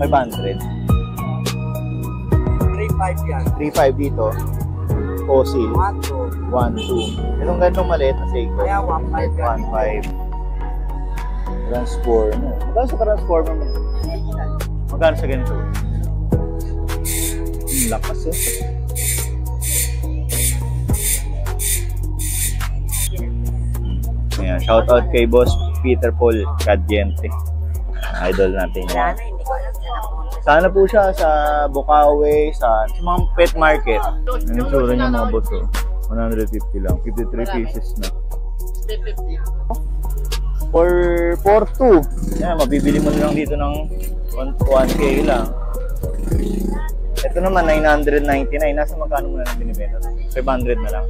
500. 3.5 yan. 3.5 dito. Fossil. 1.2. 1.2. Itong ganitong maliit na Seiko. Kaya 1.5 yan. 1.5. Transformer. Magkano sa transformer mo? Magkano sa ganito? Lakas eh. Ayan, shout out kay Boss Peter Paul Cadiente. Idol natin yan. Sana po siya sa Bukawi, sa mga pet market. Ang tsura niya mga boss, oh. 150 lang. 53 pieces na. For 4.2. Yan, mabibili mo lang dito ng 1K lang. Ito naman, 999. Nasa magkano mo na lang binibenta? 500 na lang.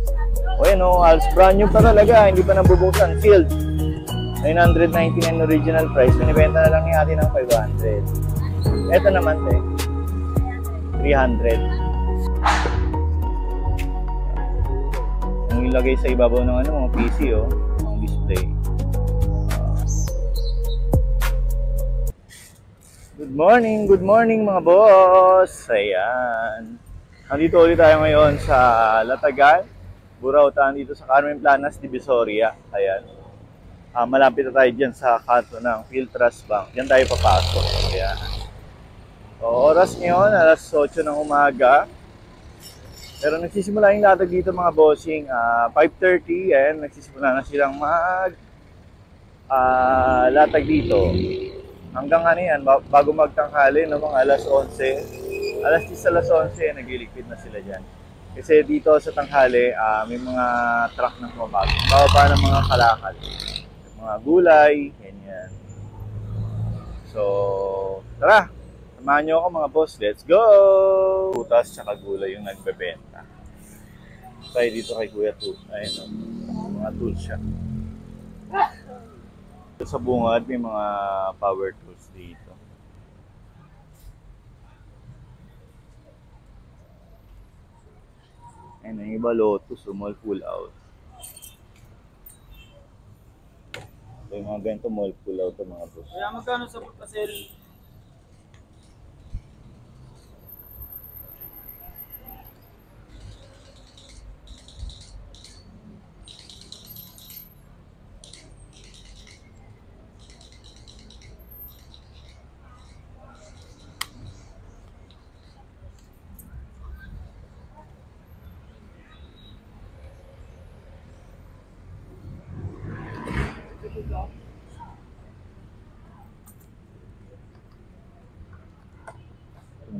O yan, oh, halos brand new pa talaga. Hindi pa nabubuksan. Sealed. 999 original price. Binibenta na lang ni ate ng 500. Ito naman, 300. Ang ilagay sa ibabaw ng mga PC, oh, ang display. Good morning mga boss. Ayan. Nandito ulit tayo ngayon sa Latagan, Burautan, dito sa Carmen Planas, Divisoria. Ayan. Malapit na tayo dyan sa kanto ng Philtrust Bank. Diyan tayo papasok. Ayan. So, oras ngayon, alas 8 ng umaga. Pero nagsisimula yung latag dito mga bossing. 5:30, and nagsisimula na silang latag dito. Hanggang ano yan, bago magtanghali, no, mga alas 11. Alas 10, alas 11, nagliligpit na sila dyan. Kasi dito sa tanghali, may mga truck na kumabag. Bababa ng mga kalakal. Mga gulay, ganyan. So, tara! Samahan nyo ako mga boss, let's go! Putas tsaka gulay yung nagbebenta. Tayo dito kay Kuya Tool. Ayun, mga tools siya. Sa bungad, may mga power tools dito. Ayun, yung iba Lotus, mall pull out. So, yung mga ganito mall pull out mga boss. Kaya magkano sa pagpasel?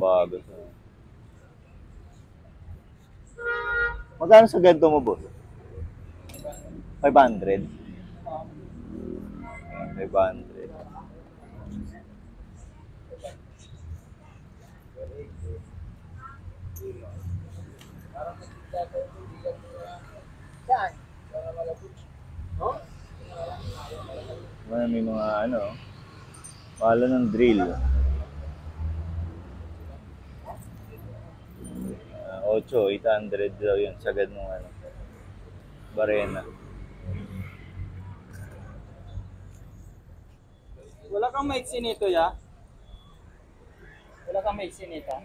Bago sa. Magkano sa ganito mo, boss? 500. 500. May mga ano, pala ng drill. 800 daw yun, sagad ng ano, barena. Wala kang maiksi nito, ya? Wala kang maiksi nito?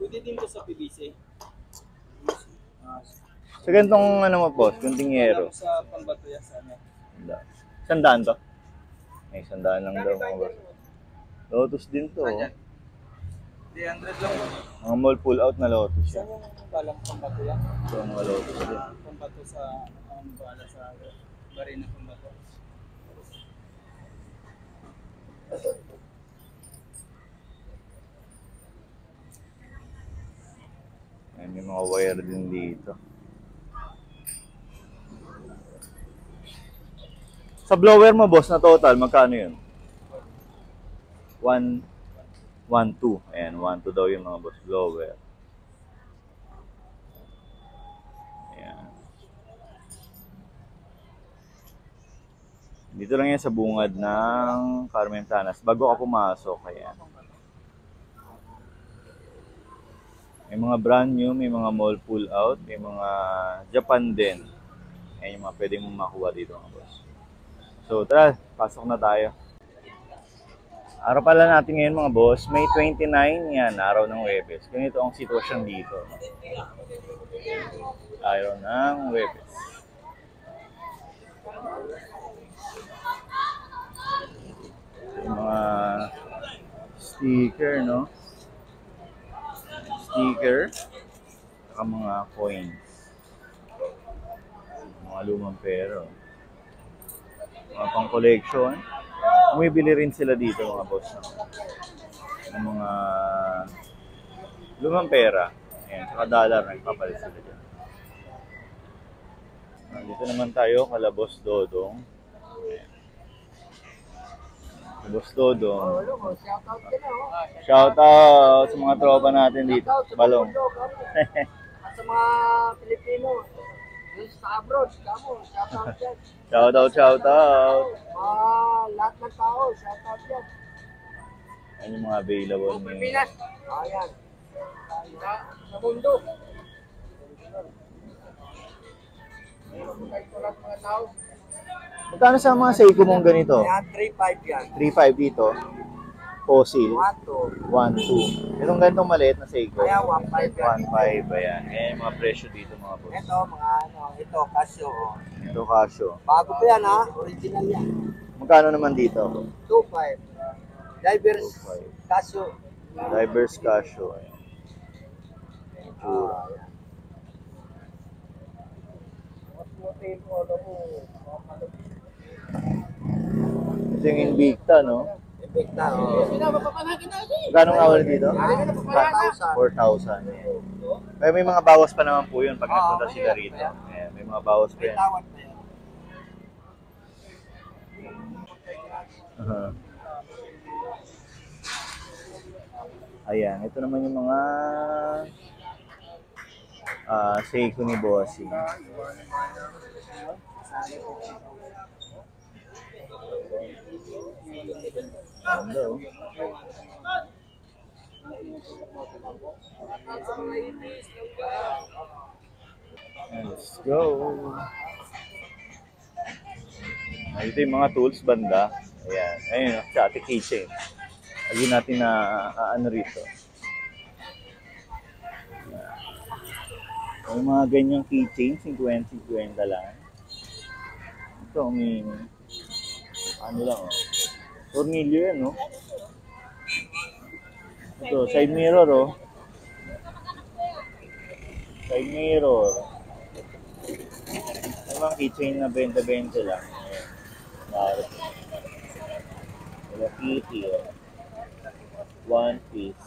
Pwede din to sa PVC. Sa ganitong ano mo, boss, kuntingero. Sa pambato yan sana. 100 to? Ay, 100 lang daw mga boss. Lotus din to. 300 lang. Mga mall pull out na Lotus yan. Saan yung balang pambato yan? So, mga Lotus din. Pambato sa bala sa barina pambato. Ayan, may mga wire din dito. Sa blower mo, boss, na total, magkano yun? 1, 2. Ayan, 1, 2 daw yung mga boss blower. Ayan. Dito lang yan sa bungad ng Carmen Planas. Bago ka pumasok, ayan. May May mga brand new, may mga mall pull out, may mga Japan din. Ayan yung mga pwede mong makuha dito mga boss. So tara, pasok na tayo. Araw pala natin ngayon mga boss, May 29 yan, araw ng Huwebes. Ganito ang sitwasyon dito. Araw ng Huwebes. Yung mga sticker, no? Sticker, saka mga coins. Mga lumang pero. Mga pang collection. Bumibili rin sila dito mga boss ng mga lumang pera. Ayan, saka dollar nagpapalit sila dyan. Dito naman tayo, kala Boss Dodong. Ayan. Boss Dodong. Shout out sa mga tropa natin dito. Balong. Sa mga Pilipino, sa abroad, kamo, shout out dyan. Shout out, shout out. Lahat ng tao, shout out dyan. Ayan yung mga available ni... Pilipinas, ayan. Sa mundo. Mga tao. Magkano sa mga Seiko mong ganito? Ayan, 3-5 yan. 3.5 dito. Fossil. 1-2. 1.2. Itong ganitong maliit na Seiko. Ayan, 1-5 yan. 1.5. Ayan. Ayan yung mga presyo dito mga boss. Ito, mga ano, ito, Casio. Ito Casio. Bago pa yan ha, original yan. Magkano naman dito? 2-5. Divers, 2.5. Casio. Divers Casio. Ayan. Itsura. Ito yung Invicta, no? Invicta, oh. Magkano nga wala dito? 4,000. 4,000. Ayan. Pero may mga bawas pa naman po yun pag Oo, nagpunta may sila rito. Ayan, may mga bawas pa May yan. tawad pa yan. Uh-huh. Ayan, ito naman yung mga Seiko ni Bossing. Ganda, oh. Let's go. Ito yung mga tools banda. Ayan. Ayun, sa ating keychain. Lagyan natin na ano rito. Yung mga ganyang keychain, 50-50 lang. Ito, may ano lang, oh. Tornilyo yan, no? Ito, side mirror, oh. Side mirror. Yung mga keychain na 20-20 lang. Ayan. Narap. Wala kitty, oh. One piece.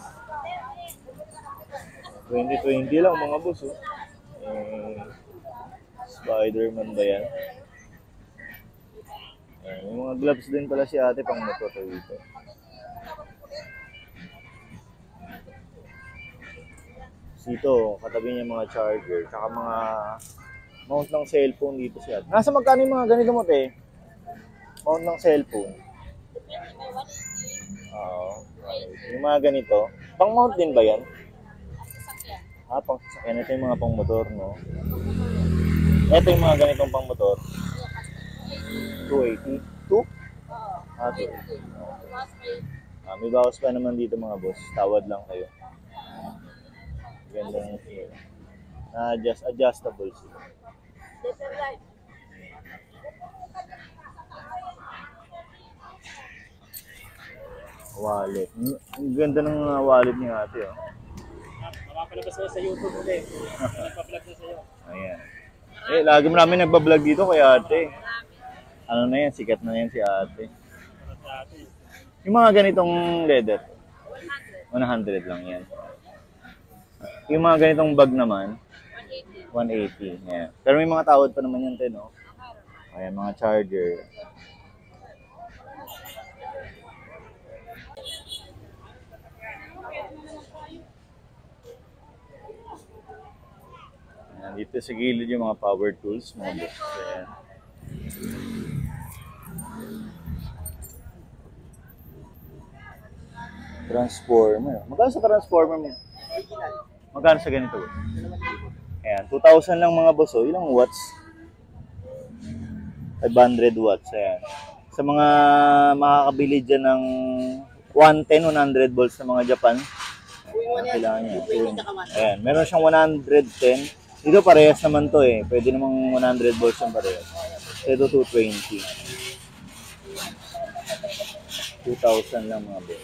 20-20 lang mga boss, oh. Spider-Man ba yan? May mga gloves din pala si ate pang motor dito. Dito, katabi niya mga charger, tsaka mga mount ng cellphone dito si ate. Nasa magkano yung mga ganito mo, te? Mount ng cellphone. Oo. Yung mga ganito, pang mount din ba yan? Pang sasakyan. Ito yung mga pang motor, no? Ito yung mga ganitong pang motor. 280. 2? 280. May bawas pa naman dito mga boss. Tawad lang kayo. Ganda ng feel. Adjustable sila. Wallet. Ang ganda ng wallet ni ate, oh. Mapapalabas ko sa YouTube ulit. Nagpa-vlog na sa'yo. Ayan. Lagi marami nagbablog dito kay ate. Ano na yan, sikat na yan si ate. Yung mga ganitong leather, 100 lang yan. Yung mga ganitong bag naman, 180. Yeah. Pero may mga tawad pa naman yan, no? Ayan, mga charger. Ayan, dito sa gilid yung mga power tools, mga boss. Ayan. Transformer. Magkano sa transformer mo? Magkano sa ganito? Ayan, 2,000 lang mga boss. Oh. Ilang watts? 500 watts. Ayan. Sa mga makakabili dyan ng 110, 100 volts sa mga Japan, ang kailangan niya. Ayan, meron siyang 110. Dito parehas naman to eh. Pwede namang 100 volts yung parehas. Ito 220. 2,000 lang mga boss.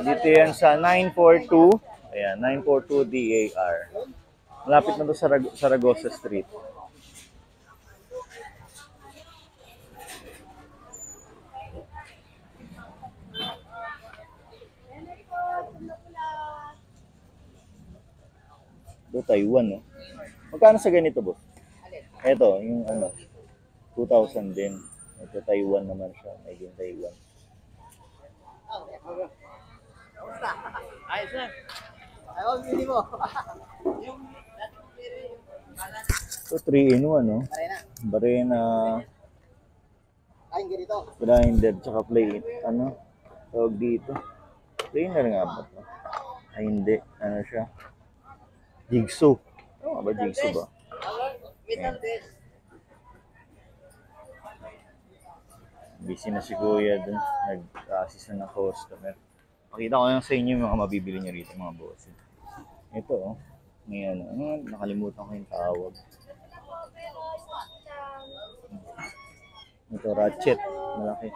Dito yan sa 942. Ayan, 942 DAR. Malapit na to sa Saragossa Street. Ito, Taiwan, no? Magkano sa ganito, boss? Ito, yung ano, 2,000 din. Ito, Taiwan naman siya. Medyo Taiwan. Ayos na. Ayaw, bili mo. Ito, 3 in 1, no? Pare na. Barena, Kain ganito. grinder, tsaka plate. Ano? Tawag dito. Planer nga ba ito? Ay, hindi. Ano siya? Jigsaw. Ano ba? Jigsaw ba? Metal desk. Busy na si Kuya dun. Nag-assist na ng customer. Pakita ko lang sa inyo yung mga mabibili niyo rito, mga boss. Ito, oh. Ngayon, ano, nakalimutan ko yung tawag. Ito, ratchet. Malaki.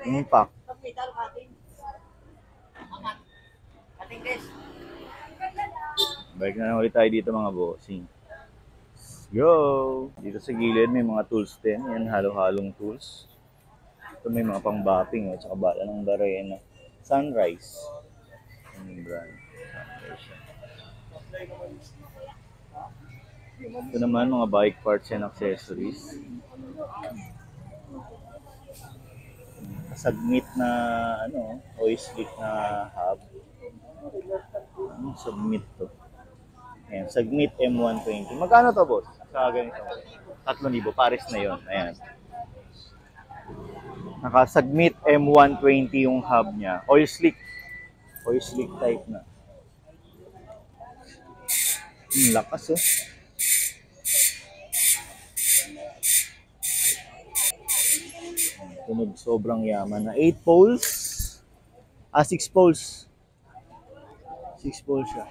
Impact. Metal cutting. Cutting desk. Balik na lang ulit tayo dito, mga bossing. Go! Dito sa gilid may mga tools din. Yan, halo-halong tools. Ito may mga pang-bapping, at saka bala ng Barena. Sunrise. Yan yung brand. Sunrise. Ito naman, mga bike parts and accessories. Submit na, ano, oil slick na hub. Submit to. Ayan, Submit M120. Magkano to, boss? Sa ganito. 3,000. Pares na yon. Ayan. Naka-Submit M120 yung hub niya. Oil slick. Oil slick type na. Lakas, oh. Tunog sobrang yaman na. 8 poles. 6 poles. 6 poles siya.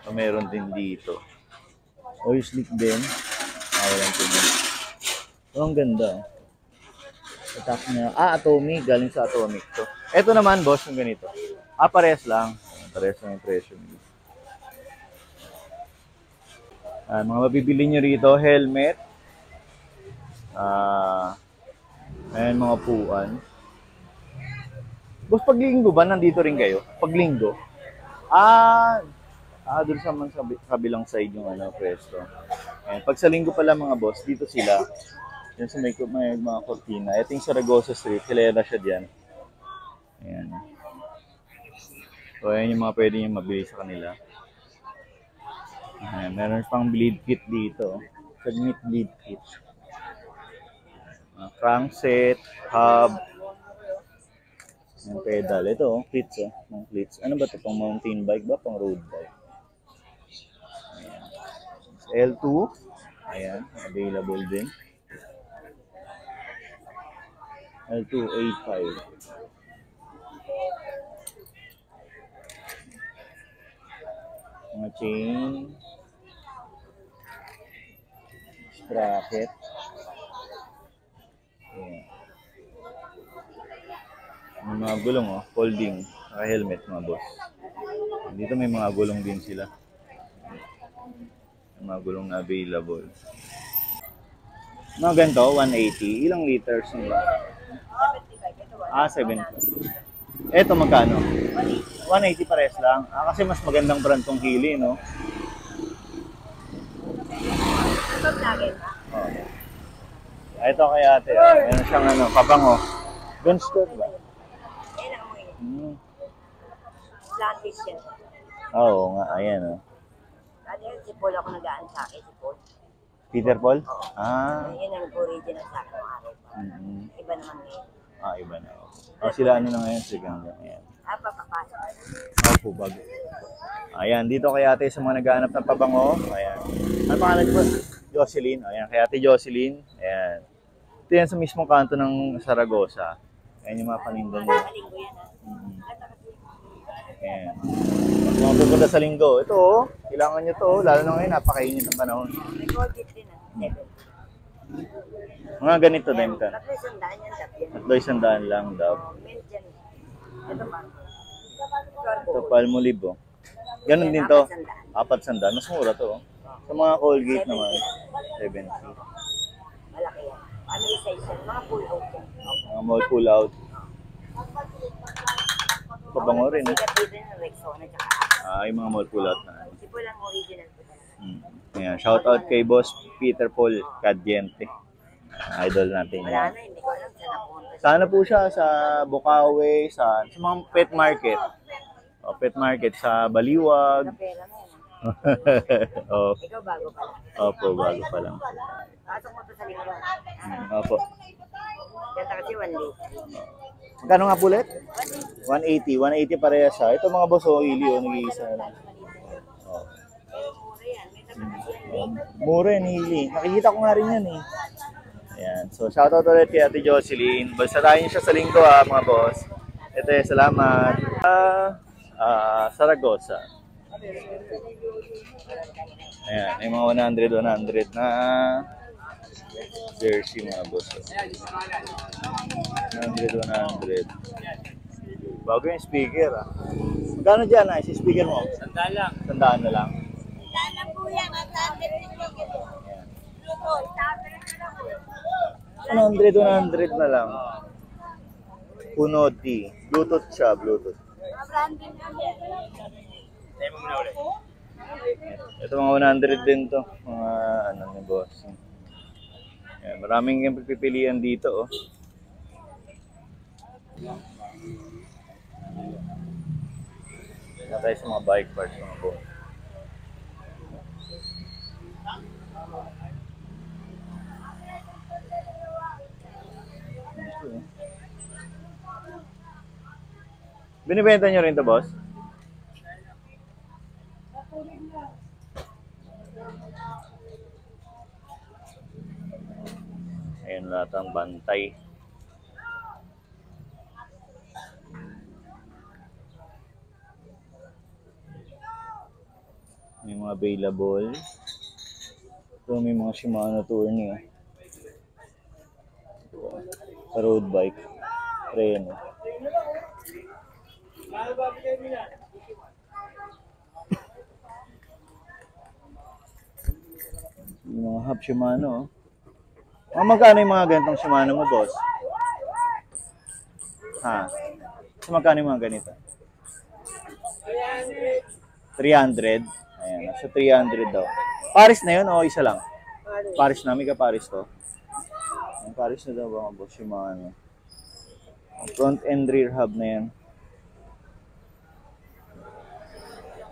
So, meron din dito. Oil slick din. Walang tunog. So, ang ganda. Attack niya. Atomic. Galing sa Atomic to. Ito naman, boss, yung ganito. Parehas lang. Parehas lang yung presyo. Mga mabibili nyo rito, helmet. Ayan, mga puan. Boss, pag linggo ba, nandito rin kayo? Pag linggo? Doon sa man sa kabilang side yung ano, pwesto. Ayan, pag sa linggo pala mga boss, dito sila. Yan sa may mga cortina. Ito yung Saragossa Street. Hilera siya dyan. Ayan. So, ayan yung mga pwede nyo mabili sa kanila. Ayan, meron pang bleed kit dito. Submit bleed kit. Crankset, hub, yung pedal. Ito, cleats, oh. Mga cleats. Ano ba ito? Pang mountain bike ba? Pang road bike. Ayan. L2. Ayan, available din. L285. Mga chain. Sprocket. Ayan. May mga gulong, oh. Folding. Naka-helmet, mga boss. Dito may mga gulong din sila. May mga gulong na available. Mga ganito, 180. Ilang liters yung ba? 7. Ito magkano? 180 pares lang. Kasi mas magandang brand tong Hili, no? Oh. Ito kay ate. Meron siyang ano, pabango. Gun store ba? Plantis yan. Oo nga, ayan, oh. Ano yun, si Paul ako nagaan sa akin, si Paul. Peter Paul? Yun ang original sa akin ng araw pa. Iba naman ngayon. Ah, iba na. O sila ano na ngayon? Sige hanggang ngayon. Papapasok. Opo, bago. Ayan, dito kay ate sa mga naghahanap ng pabango. Ayan. Ano pangalan ko? Jocelyn. Ayan, kay ate Jocelyn. Ayan. Ito yan sa mismong kanto ng Saragosa. Ayan yung mga paninda niya. Linggo yan ha. Ayan. Mga pupunta sa linggo. Ito oh, kailangan nyo to. Lalo na ngayon, napakainit ng panahon. May gold din ha. Mga ganito din ka. Tatlo isang daan yan, Dap. Tatlo isang daan lang daw. Mint yan. Ito pa. Ito, Palmolive oh. Ganun din to. 400. Mas mura to oh. Sa mga Colgate naman, 70. Malaki yan. Family size yan. Mga pull out yan. Mga mall pull out. Pabango rin eh. Sikat dito yung Rexona tsaka Yung mga mall pull out na. si Paul ang original po talaga. Ayan, shout out kay Boss Peter Paul Cadiente. Idol natin Wala yan. na, hindi ko alam saan napunta. Sana po siya sa Bukawi, sa mga pet market. O, pet market sa Baliwag. Sa pera na yan. Oh, Ikaw bago pa lang. opo, bago pa lang. Pasok mo to sa linggo. Opo. Yan kasi 1 late. Magkano nga pulit? 180. 180 pareha siya. Ito mga boss, ili, nag-iisa na lang. Oh. Mura yan. May taga kasi yan. Mura yan, ili. Nakikita ko nga rin yan eh. Ayan. So, shoutout ulit kay Ate Jocelyn. Basta tayo siya sa linggo mga boss. Ito salamat. Saragosa. Ayan, may mga 100 na jersey mga boss. 100. Bago yung speaker Magkano dyan si speaker mo? Sandaan lang. Sandaan na lang. Sana po yan. Ang tanda rin 100 na lang. Punoti. Bluetooth siya, Bluetooth. Ito mga 100 din to. Mga ano ni boss. Ayan, maraming yung pipilian dito Ito tayo sa mga bike parts mga boss. Binibenta nyo rin to boss? Ayan lahat ang bantay. May mga available. Ito may mga Shimano Tourney sa road bike. Treno. Yung mga hub Shimano magkano yung mga ganitong Shimano mo, boss? So magkano yung mga ganito? 300. Ayan, nasa 300 daw. Paris na yun o isa lang? Paris na, may ka-Paris to. Ang Paris na daw mga boss Shimano. Front and rear hub na yan.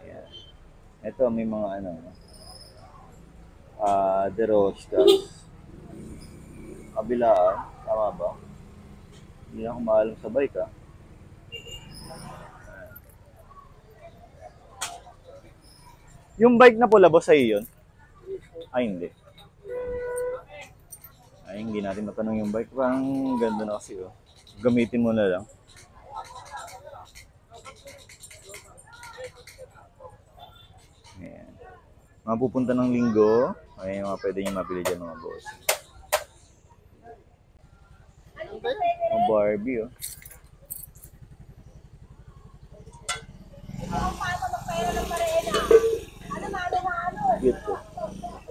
Ayan. Ito may mga De Rostas. Kabilaan, tama ba? Hindi ako maalam sa bike Yung bike na pula boss sa'yo yun? Ay hindi. Ay hindi natin matanong yung bike. Parang ganda na kasi Gamitin mo na lang. Ayan. Mapupunta ng linggo. Ayan yung mga pwede nyo mapili dyan mga boss. Mga Barbie Cute to.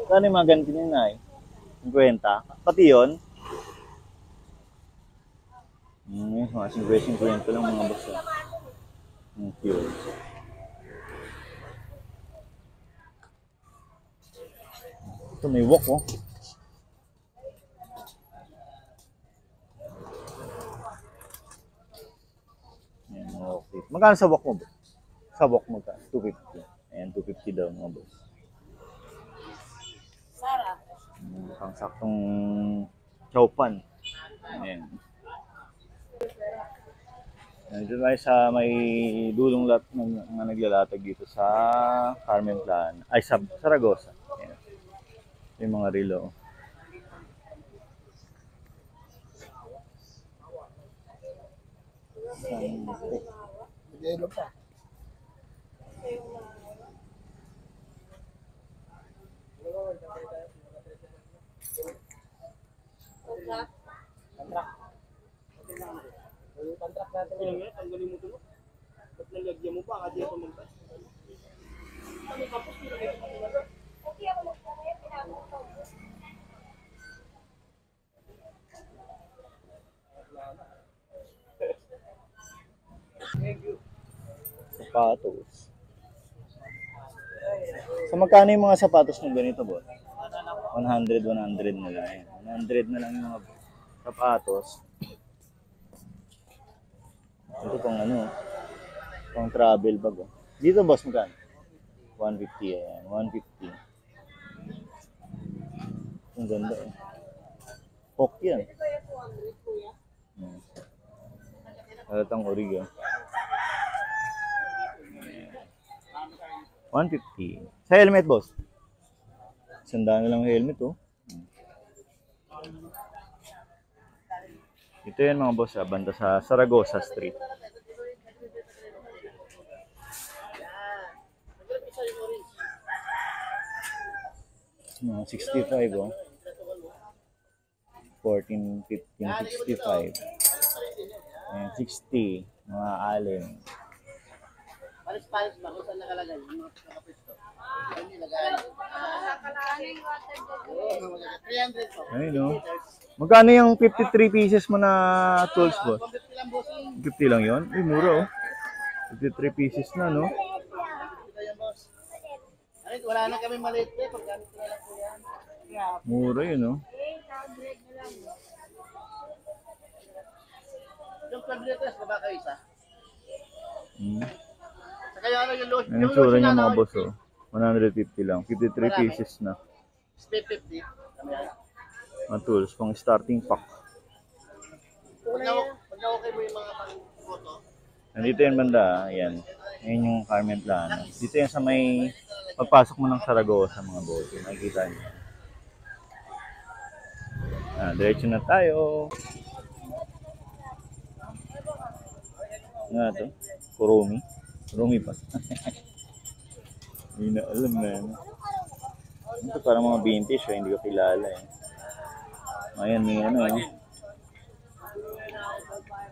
Saan yung mga ganito nyo 50? Pati yun? Mga 50 lang mga boss. Cute. Ito may wok Ayan, okay. Magkano sa wok mo ba? Sa wok mo ka? 250. Ayan, 250 daw mga boss. Sarah. Pang saktong chowpan. Ayan. Nandito tayo sa may dulong lot ng mga naglalatag dito sa Carmen Plan. Ay, sa Saragossa. Ayan. Yung mga relo. Yelo pa. Tanggalin mo ito. Ba't nalagyan mo pa? Kasi ito magpas. Sapatos. So magkano yung mga sapatos ng ganito, boss? 100 na lang. Ayan. 100 na lang yung mga sapatos. Ito pang ano, pang travel bag. Oh. Dito, boss, magkano? 150. Ayan, 150. Ang ganda eh. Hawk yan. Halatang origo. 150. Sa helmet, boss? Sandaan na lang yung helmet, oh. Ito yan mga boss, banda sa Saragossa Street. Mga 65, oh. 14, 15, 65. Ayan, 60. Mga alin. Paris ba? Kung saan nakalagay? Yung mga nakapisto. Ano nilagay? Oo, 300 po. Ayun, oh. Magkano yung 53 pieces mo na tools, boss? 150 lang, bossing. 50 lang yun? Uy, mura, oh. 53 pieces na, no? Ito yan, boss. Ay, wala na kami maliit eh. Paggamit ko na lang po yan. Mura yun, oh. Yung 12 liters, baba kayo isa. Hmm. Saka yung ano, yung lotion. Ano yung tsura niya, mga boss, oh. 150 lang. 53 pieces na. 50. Kami yan. Mga tools, pang starting pack. Pag na-okay mo yung mga pang-photo. Nandito yan banda, ayan. Ayan yung Carmen Plano. Dito yan sa may pagpasok mo ng Saragossa, mga boss. Nakikita niyo. Diretso na tayo. Nga to? Kurumi? Kurumi pa. Hindi na alam na yan. Ito parang mga vintage, hindi ko kilala eh. Ayan, may ano eh.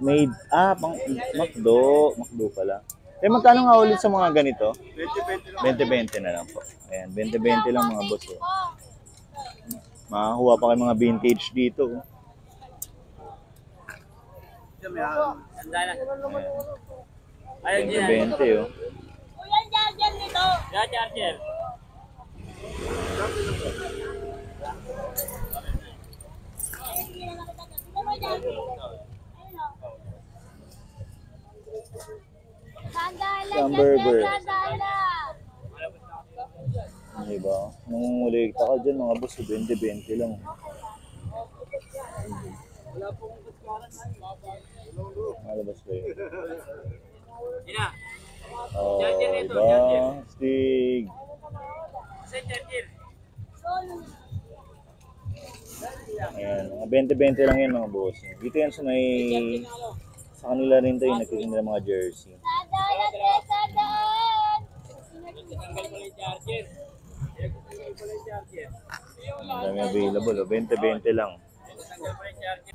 Made, pang McDo. McDo pala. Eh, magkano nga ulit sa mga ganito? 20-20 na lang po. Ayan, 20-20 lang mga boss. Oh. Makakuha pa kayo mga vintage dito. Oh. Ayan. 20-20 oh. Kuya, charger nito. Yeah, charger. Hamburger. Diba? Nung ulit ka dyan mga boss, 20-20 lang. Malabas ba yun? Ina. Oh, Charger ito, diba? charger. Stig. Sa charger. Ayan, mga 20-20 lang yan mga boss. Dito yan sa may... Sa kanila rin to yung nagtitinda ng mga jersey. Tanggal ko yung charger. Tanggal ko yung charger. Ang dami available, oh. 20-20 lang. Tanggal ko yung charger.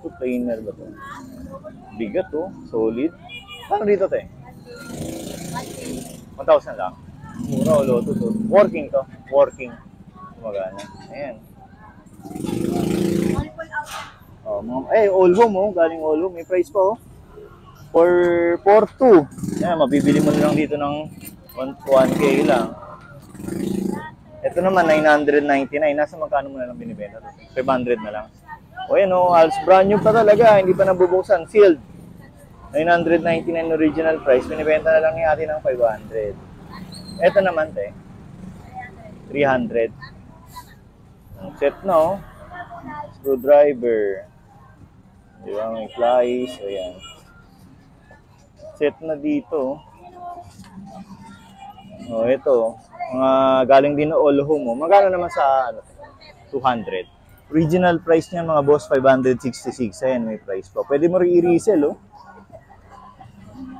Ito, trainer ba to? Bigat to, solid. Paano dito te? 1,000 lang. Mura o loto to. Working to. Working. Magana. Ayan. Oh, mga, all home oh. Galing all home. May price pa oh. For 4,200. Ayan, mabibili mo na lang dito ng 1K lang. Ito naman, 999. Nasa magkano mo na lang binibenta? 500 na lang. O yan o, halos brand new pa talaga. Hindi pa nabubuksan. Sealed. 999 original price. Binibenta na lang ni ate ng 500. Ito naman, te. 300. Ang set na oh. Screwdriver. Di ba? May flies. Ayan. Set na dito. Oh, ito. Mga galing din na all home. Oh. Magkano naman sa 200? Original price niya mga boss 566. Ayan, may price pa. Pwede mo rin i-resell, oh.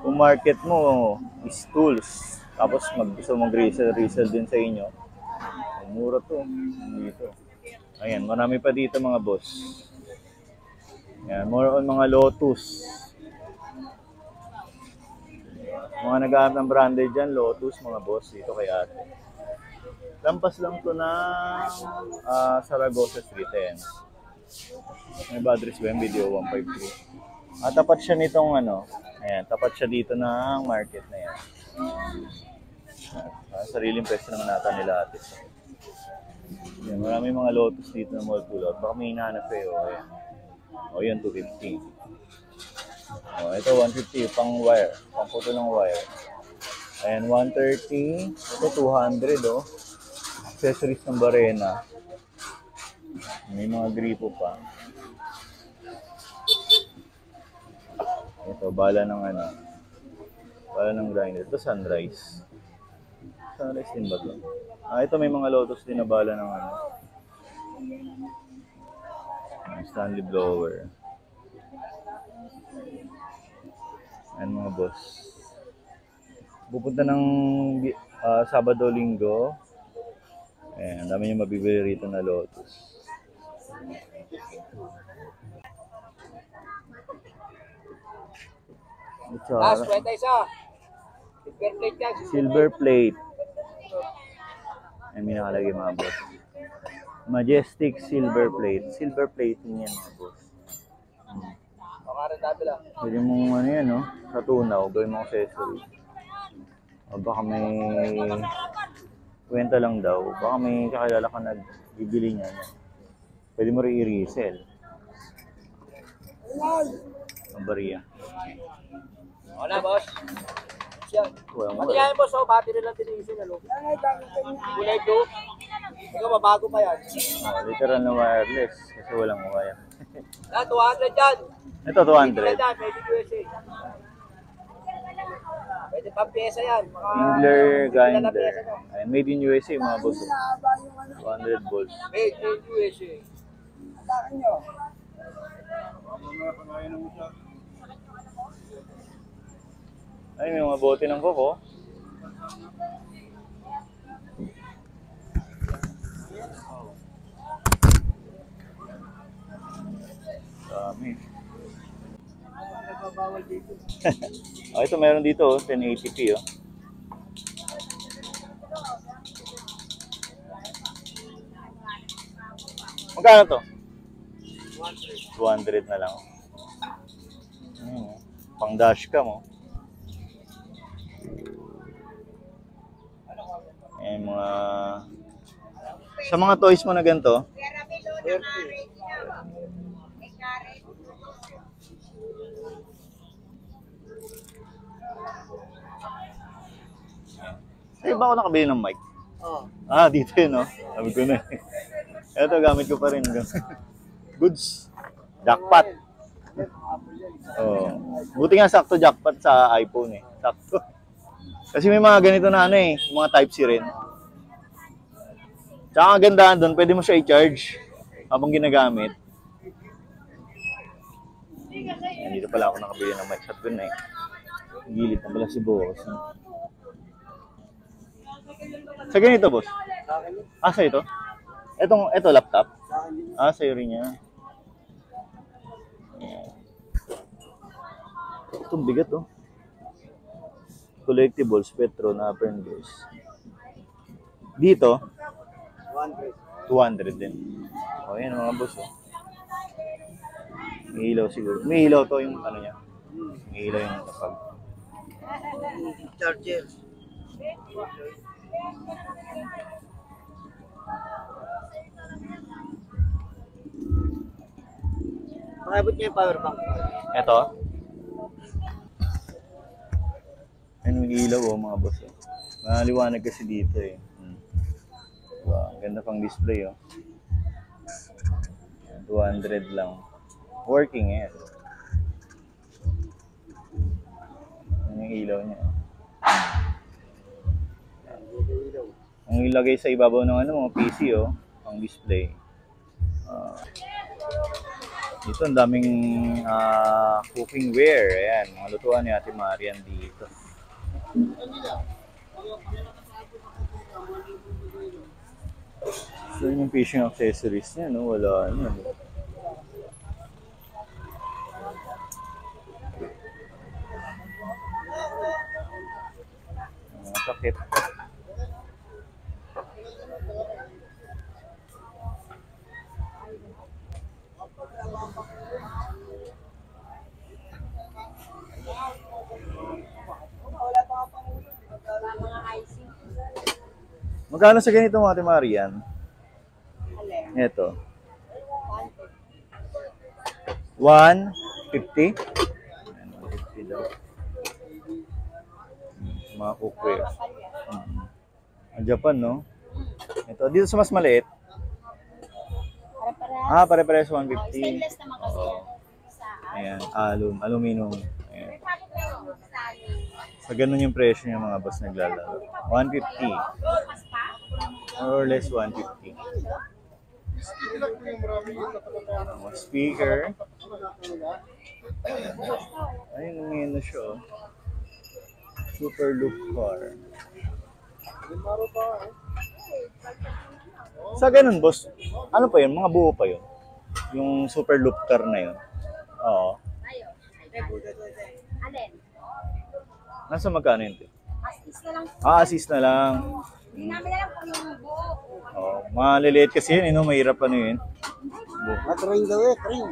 Kung market mo is tools. Tapos gusto mag-resell din sa inyo. Mura to. Dito. Ayan, marami pa dito mga boss. Ayan, more on mga Lotus. Mga nag-aarap ng branded dyan, Lotus, mga boss, dito kay ate. Lampas lang to ng Saragossa Street, ayan. May address ba yung video 153? Tapat siya nitong ano, ayan, tapat siya dito ng market na yan. Sariling pwesto naman nata nila ate. Ayan, marami mga Lotus dito na mall pull out. Baka may hinahanap kayo, ayan. O, yan, 250. O, ito, 150, pang wire. Pang puto ng wire. Ayan, 130. Ito, 200, oh. Accessories ng Barena. May mga gripo pa. Ito, bala ng ano. Bala ng grinder. Ito, Sunrise. Sunrise din ba ito? Ito, may mga Lotus din na bala ng ano. Stanley blower. Ayan mga boss. Pupunta ng Sabado, Linggo. Ayan, dami nyo mabibili rito na Lotus. Last, kwenta isa. Silver plate yan. Silver plate. Ayan, may nakalagay mga boss. Majestic silver plate. Silver plate niyan mga boss. Makarandabi lang. Pwede mong ano yan, no? Sa tunaw, gawin mong accessory. O baka may kwenta lang daw. Baka may kakilala ka nagbibili niya. Pwede mo rin i-resell. Ang bariya. Wala, boss. Yan. Walang Pati wala. yan, boss. Oh, battery lang tinisin. Ano? Kulay 2. Ikaw, mabago pa yan. Literal na wireless. Kasi walang wire. Yan, 200 yan. Ito, 200. Yan, pwede USA. Pwede pang pyesa yan. Ingler Kilala grinder. pyesa no? Ayan, made in USA mga boss. 200 volts. Made in USA. Ay, may mga bote ng Coco. Dami. Ito meron dito, 1080p, oh. Magkano to? 200 na lang. Pang dashcam, oh. Ayan, mga... Sa mga toys mo na ganito, ay, ba ako nakabili ng mic? Oh. Dito yun, no? Sabi ko na eh. Ito, gamit ko pa rin. Goods. Jackpot. Oh. Buti nga sakto jackpot sa iPhone eh. Sakto. Kasi may mga ganito na ano eh, mga Type-C rin. Tsaka ang gandaan doon, pwede mo siya i-charge habang ginagamit. Ayan, dito pala ako nakabili ng mic shotgun na eh. Gilid na pala si boss. Sa ganito, boss? Sa ito? Ito laptop? Sa'yo rin niya. Itong bigat, oh. Collectibles, Petro, na Apprentice. Dito, 200 din. O, yan mga boss, oh. May ilaw siguro. May ilaw to yung ano niya. May ilaw yung kapag. Charger. Pakabot niya yung power bank. Ito. Ayun, may ilaw, oh, mga boss, oh. Maliwanag kasi dito, eh. Diba? Ganda pang display, oh. 200 lang. Working, eh. ilaw niya. Ang ilagay sa ibabaw ng ano, mga PC, oh, ang display. Dito ang daming cooking ware. Ayan, mga lutuan ni Ate Marian dito. So, yung fishing accessories niya, no? Wala na. No? Takip. Magkano sa ganito mga Ate Marian? Ito. 150? 150 daw. Mga cookware. Ang Japan, no? Ito. Dito sa mas maliit. Pare-pares 150. Stainless naman kasi yan. Ayan, aluminum. Ayan. Sa ganun yung presyo niya mga boss naglalaro. 150. More or less 150. Mga speaker. Ayun, ngayon na siya. Super loop car. Sa ganun, boss, ano pa yun? Mga buo pa yun? Yung super loop car na yun? Oo. Alin? Nasa magkano yun? Assist na lang. Assist na lang. Hindi namin alam kung yung buo. Maliliit kasi yun, mahirap ano yun. Train daw train.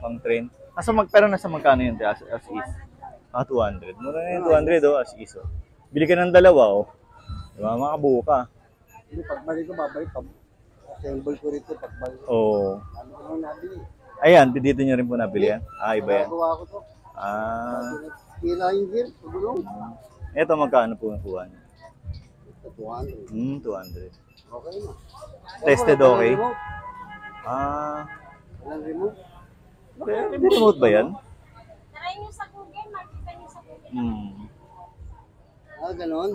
Pang train. Pero nasa magkano yun? As is? 200. Mura na yun, 200 as is. Oh. Bili ka ng dalawa, oh. Diba, makabuo ka. Hindi, pagbalik ko, babalik ka. Assemble ko rito, pagbalik. Oo. Ano ko nung nabili? Ayan, dito nyo rin po nabili yan? Iba yan. Nagawa ko to. Kila yung gear, pagulong. Ito, magkano po ang kuha niya? Ito, 200. 200. Okay na. Tested okay? Walang remote. May remote ba yan? Try nyo sa Google, makita nyo sa Google. Ganon.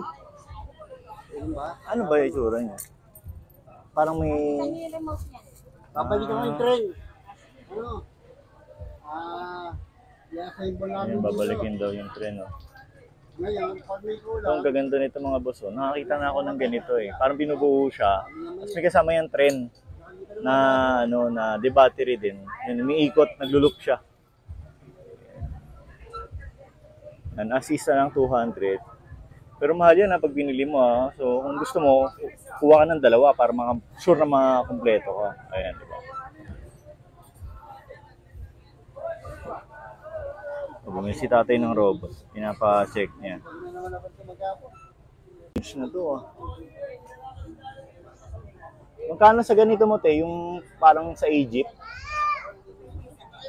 Ganun ba? Ano ba yung itsura niya? Parang may... Saan yung remote niya? Babalik ako yung train. Ano? I-assemble namin Ayan, babalikin daw yung tren, oh. Ngayon, pag may So, ang kulang, gaganda nito mga boss, oh. Nakakita na ako ng ganito eh. Parang binubuo siya. Tapos may kasama yung tren na ano na di battery din. Yun, umiikot, nagluloop siya. Yan, assist na lang 200. Pero mahal yan pag binili mo ha. So kung gusto mo, kuha ka ng dalawa para sure na makakompleto ka. Ayan, di ba? Bumili si tatay ng robot. Pinapa-check niya. Huge na to ah. Magkano sa ganito mo te? Yung parang sa Egypt?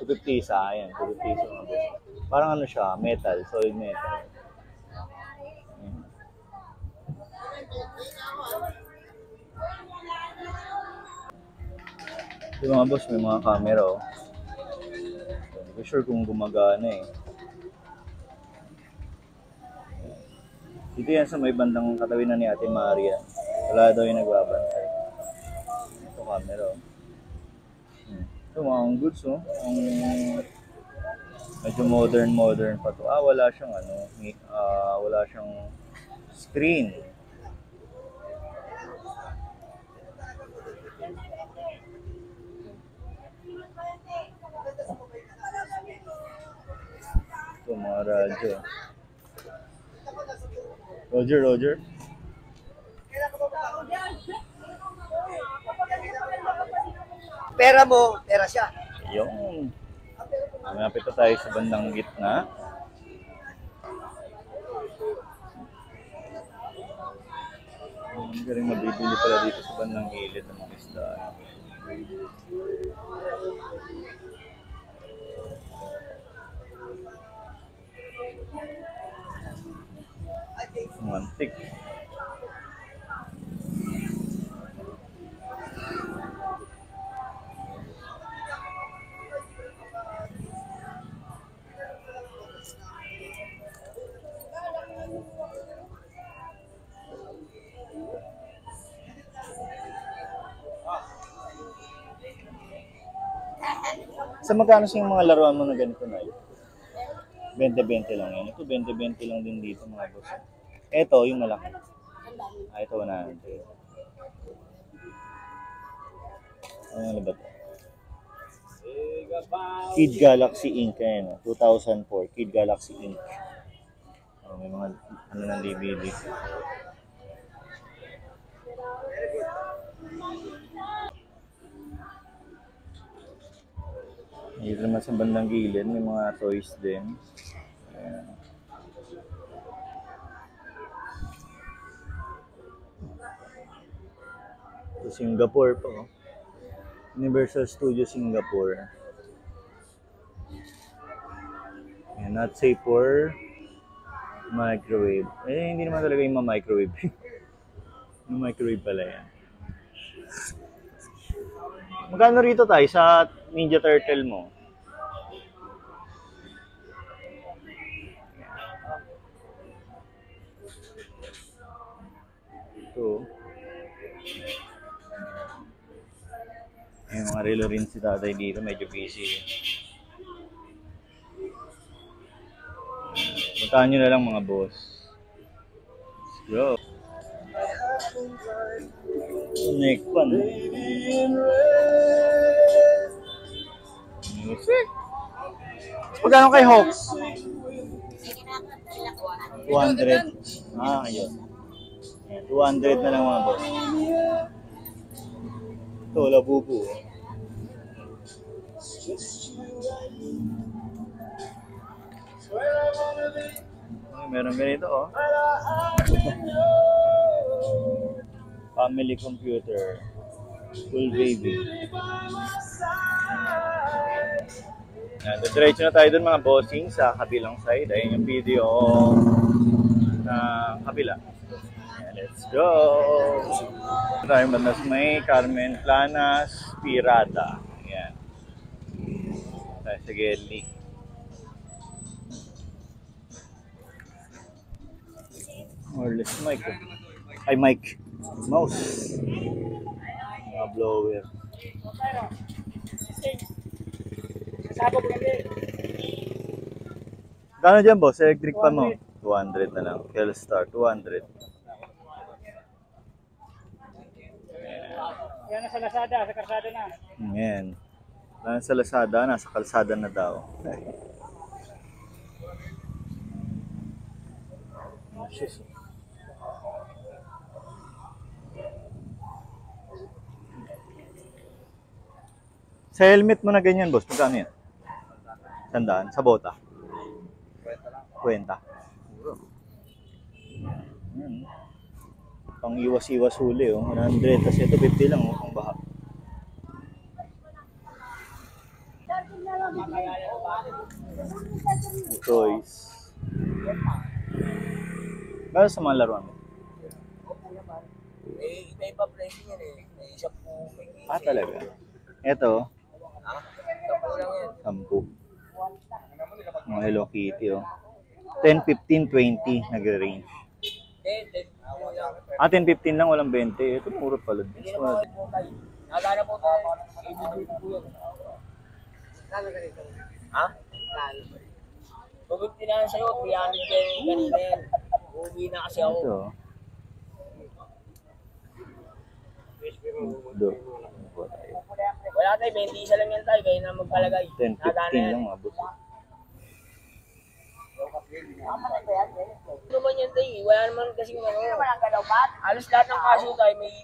250 isa. Ayan, 250 isa mga boss. Parang ano siya, metal, solid metal. Ayan. Ito mga boss, may mga camera oh. Hindi ko sure kung gumagana eh. Dito yan sa may bandang katawinan ni Ate Maria. Wala daw yung nagbabantay. Ito camera oh. Ito mga goods oh. Medyo modern pa to. Wala siyang ano, wala siyang screen. Ito mga radyo. Roger. pera mo, pera siya. Yung malapit na tayo sa bandang gitna. Ang galing mabibili pala dito sa bandang gilid ng mga isda. Mantik. Sa magkano sa yung mga laruan mo na ganito na yun? 20-20 lang yan. Ito 20-20 lang din dito mga boss. Ito yung malaki. Ah, ito 100. Ano ba ito? Kid Galaxy Inc. Ayan, 2004. Kid Galaxy Inc. Oh, may mga ano ng DVD. Dito naman sa bandang gilid, may mga toys din. Ayan. Ito Singapore po. Universal Studios Singapore. Ayan, not safe for microwave. Eh, hindi naman talaga yung microwave. Yung microwave pala yan. Magkano rito tayo sa Ninja Turtle mo? Ito. May mga relo rin si tatay dito. Medyo busy. Puntahan nyo na lang mga boss. Let's go. Neck pan. Music. Magkano kay Hawks? 200. Ah, ayun. 200 na lang mga boss. Ito, labubu. Ay, meron ganito, oh. Family computer. Full baby. Yan, diretso na tayo dun mga bossing sa kabilang side. Ayun yung video na kabila. Yan, let's go! Tayo banda sa may Carmen Planas, Pirata. Yan. Tayo sa Gelly. Or less mic. Ay, mic. Mouse. Mga blower. Kano dyan, boss? Electric pa mo? 200 na lang. Kelstar, 200. Yan na sa Lazada, sa Karsada na. Yan. Nasa Lazada, nasa kalsada na daw. Shoes. Sa helmet mo na ganyan, boss, magkano yan? 100? Sa bota? 20. Pang iwas-iwas huli, oh. 100. Kasi ito 50 lang, oh, pang baha. Toys. Kaya sa mga laruan mo? Eh, iba-iba presyo yan eh. May isa po. Ah, talaga? Ito, Ha? Sampo lang yan. 10. Mga Hello Kitty, oh. 10, 15, 20 nagre-range. Ah, 10, 15 lang, walang 20. Ito, mura pala. Hindi naman po tayo. Nalala po tayo. Ibigay po yan. Ha? Pagod tinahan sa'yo, 300 kayo kanina yan. Uwi na kasi ako. Ito. Do. Wala tayo, 20 isa lang yan tayo. Kaya na magpalagay. 10, 15 lang, mga boss. Ano naman yan tayo? Wala naman kasi ano. Halos lahat ng casio tayo may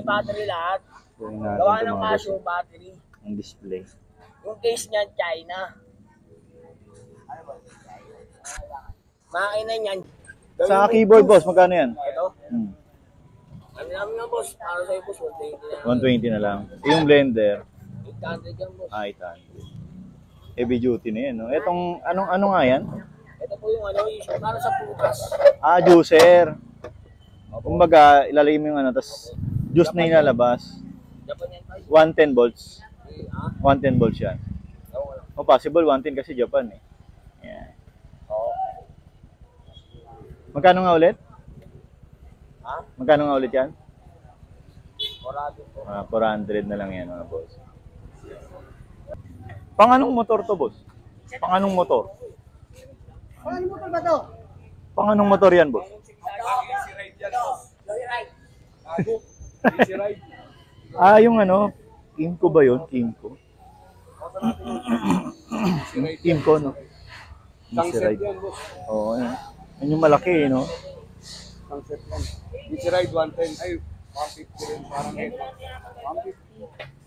battery lahat. Gawin natin Gawa ito, ng mga boss. casio, battery. Ang display. Yung case niyan, China. Makina niyan. Sa keyboard, boss, magkano yan? Ito? Hmm. Ano namin nga boss? Para sa'yo boss, 120 na. 120 na lang. Yung blender, 800 yan boss. 800. Heavy duty na yan, no? Etong, ano nga yan? Ito po yung ano, yung para sa putas. Ah, juicer. Kumbaga, ilalagay mo yung ano, tapos juice na ilalabas. Japan yan tayo. 110 volts. Ha? 110 volts yan. Oo, wala. O, possible 110 kasi Japan, eh. Yan. Oo. Magkano nga ulit? Ha? Magkano nga ulit yan? Morado po. 400 na lang yan, mga boss. Pang anong motor to, boss? Pang anong motor? Ano mo ba to? Pang anong motor yan, boss? Ah, yung ano, Kimco ba yun? Kimco? Kimco, no? Easy ride. Oo, yan. Yan yung malaki, eh, no? Sunset yan. Easy ride 110. Ay, 150 rin. Parang 150.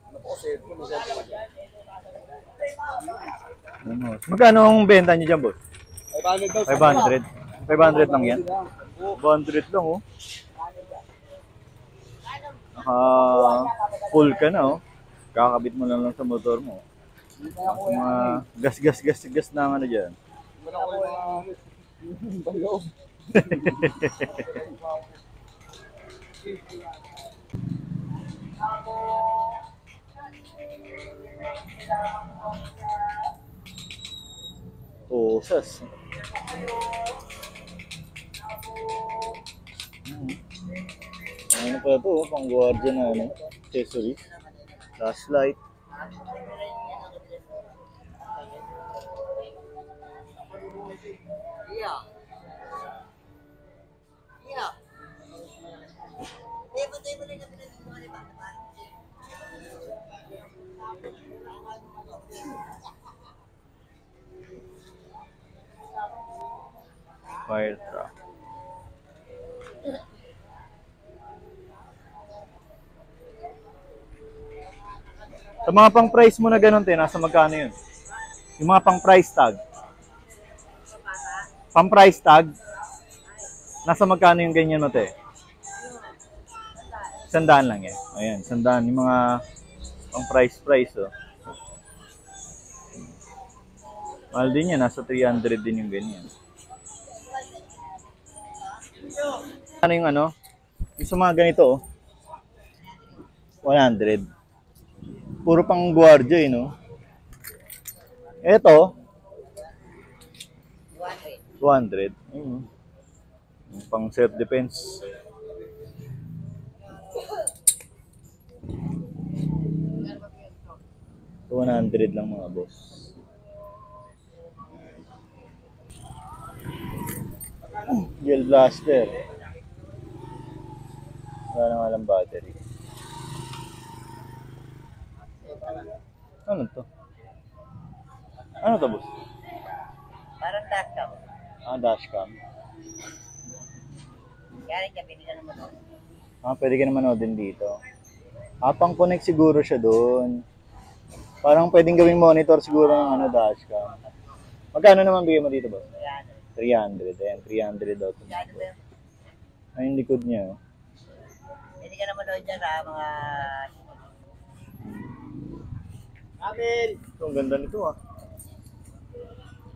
Ano po, cellphone, Ano, magkano ang benta niyo dyan, boss? 500 daw. 500. 500 lang yan. 500 lang, oh. Naka full ka na, oh. Kakabit mo lang sa motor mo. Mga gas na ang ano dyan. Wala ko yung bayo. Osas. Ano pala ito, oh, pang guardia na ano, accessory. Flashlight. Fire truck. Sa mga pang price mo na ganun, te, nasa magkano yun? Yung mga pang price tag. Pang price tag, nasa magkano yung ganyan mo, te? 100 lang yan. Ayan, 100. Yung mga pang price, oh. Mahal din yan, nasa 300 din yung ganyan. Ano yung ano? Yung sa mga ganito, oh. 100. Puro pang guardia, eh, no? Ito, 200. Ayun, oh. Pang self-defense. So, 100 lang mga boss. Gel blaster. Wala na nga lang battery. Ano to? Ano to, boss? Parang dashcam. Ah, dashcam. Kaya rin ka, pinila naman doon. Ah, pwede ka naman din dito. Ah, pang connect siguro siya doon. Parang pwedeng gawing monitor siguro ng ano, dashcam. Magkano naman bigay mo dito, boss? 300. Ayan, 300 daw. Ay, yung likod niya. Oh. Pwede ka naman doon dyan mga... Amin! Ito, ang ganda nito, ah.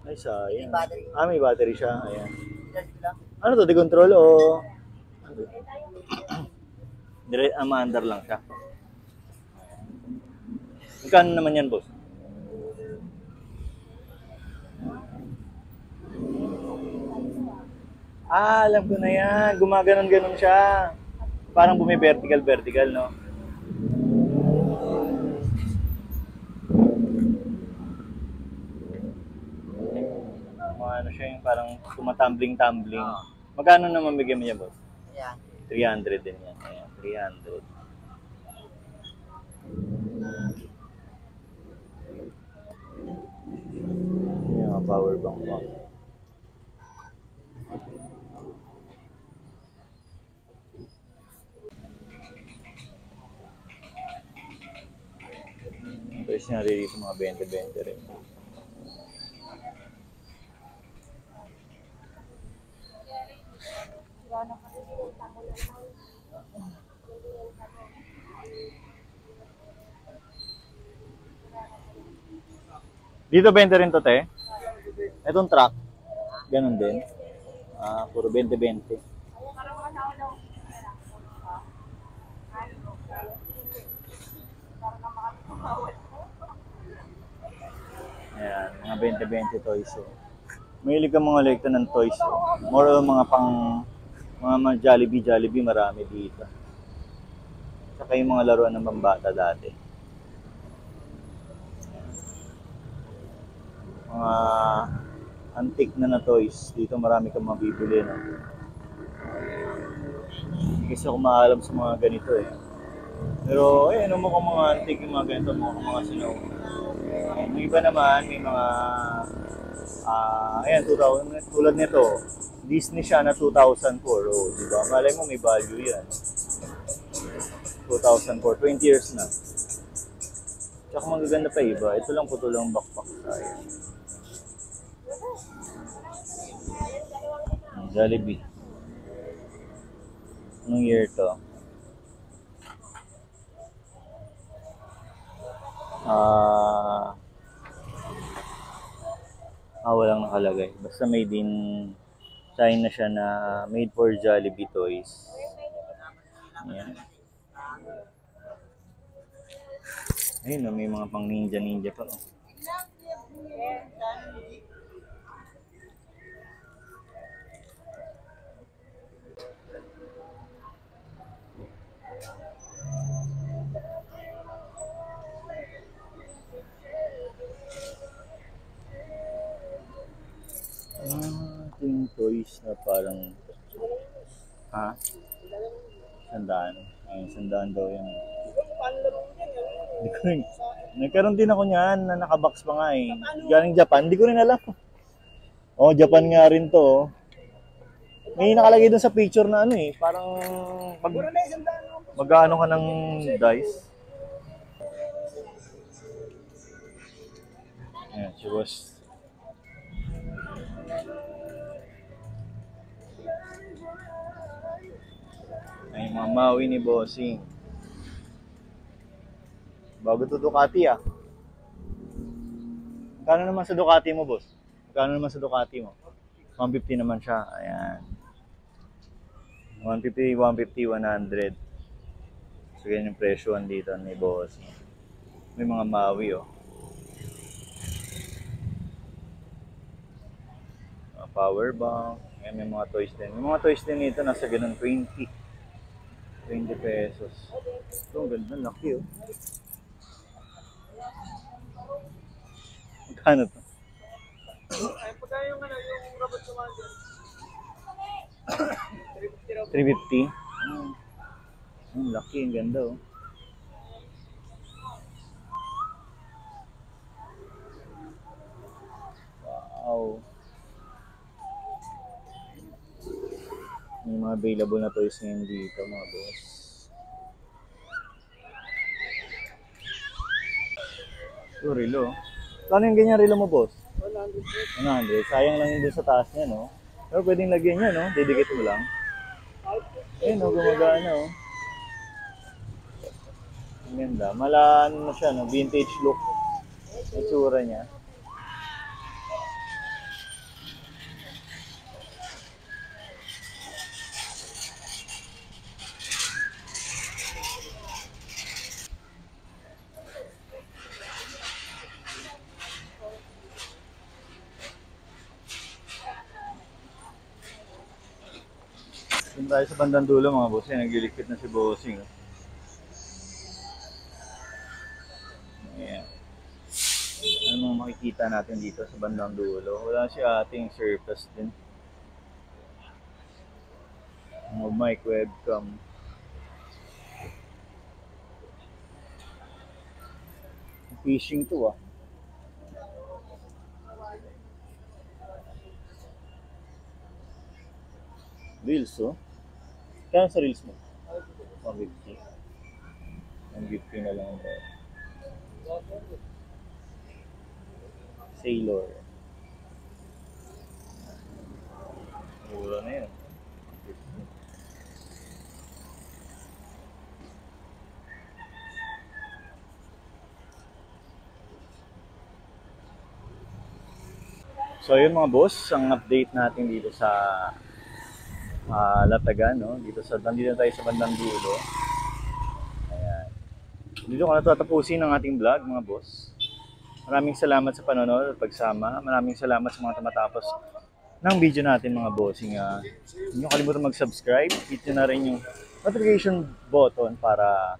Ay, sayang. May battery. Ah, may battery siya. Ayan. lang. Ano to, de-control o... maandar lang siya. Magkano naman yan, boss? Ah, alam ko na yan. Gumaganon-ganon siya. Parang bumi-vertical, no? Ano siya yung parang tumatumbling-tumbling. Magkano naman bigyan mo niya, boss? Ayan. 300 din yan. Ayan, 300. Yung mga power bank mo. Tapos niya rin dito mga 20-20 rin. Dito 20 rin to, te? Itong truck, ganun din. Ah, puro 20-20. Ayan, mga 20-20 toys. Oh. Mahilig ka mga lekta ng toys. Oh. More on mga pang mga Jollibee, marami dito. Tsaka yung mga laruan ng pambata dati. Mga antique na toys. Dito marami kang mabibili, no? Hindi kasi ako maalam sa mga ganito eh. Pero ayun, mukhang mga antique yung mga ganito, mukhang mga sinaw. Yung iba naman, may mga ayan, 2000, tulad nito, Disney siya na 2004. Oh, di ba? Malay mo may value yan. 2004, 20 years na. Tsaka magaganda pa iba. Ito lang puto lang backpack. Ayan. Jollibee. Anong year to? Walang nakalagay. Basta made in China siya na made for Jollibee toys. Ayan. Ayun, may mga pang ninja pa. Oh. Ito yung toys na parang sandaan. Ayun, sandaan daw yan. Hindi ko rin. Nagkaroon din ako niyan na nakabox pa nga eh. Galing Japan, hindi ko rin alam. Oh, Japan nga rin to. May nakalagay dun sa picture na ano eh, parang mag-ano ka ng dice. Ayan, si boss. Ay, mga Maui ni Bossing. Bago to Ducati ah. Magkano naman sa Ducati mo, boss? Magkano naman sa Ducati mo? 150 naman siya. Ayan. 150, 100. So, ganyan yung presyo dito ni Bossing. May mga Maui oh. Mga power bank. Ayan, may mga toys din. May mga toys din dito nasa ganun 20 pesos. Ito, ang ganda. Laki oh. Magkano to? Ay, pagka yung robot commander. 350? Ang laki. Ang ganda oh. Wow. May mga available na toys ngayon dito mga boss. Ito, relo. Kano yung ganyan relo mo, boss? 100. Sayang lang yun doon sa taas niya, no? Pero pwedeng lagyan niya, no? Didikit mo lang. Ayun, no? Gumagana, oh. Ang ganda. Ano siya, no? Vintage look. Yung tsura niya. Doon tayo sa bandang dulo mga boss. Naglilikpit na si Bossing. Ayan. Ano makikita natin dito sa bandang dulo? Wala si ating surface din. Mga mic, webcam. Fishing to ah. Reels oh. Kaya sa reels mo? 150. 150 na lang ba? Sailor. Mura na yun. 150. So yun mga boss, ang update natin dito sa Latagan, no? Dito nandito tayo sa bandang dulo. Ayan. Dito ko natatapusin ang ating vlog, mga boss. Maraming salamat sa panonood at pagsama. Maraming salamat sa mga tumatapos ng video natin mga bossing. Huwag niyo kalimutan mag-subscribe. Hit nyo na rin yung notification button para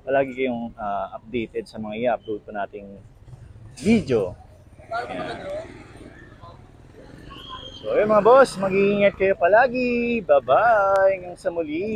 palagi kayong updated sa mga i-upload pa nating video. So, ayun mga boss, mag-iingat kayo palagi. Bye-bye. Hanggang sa muli.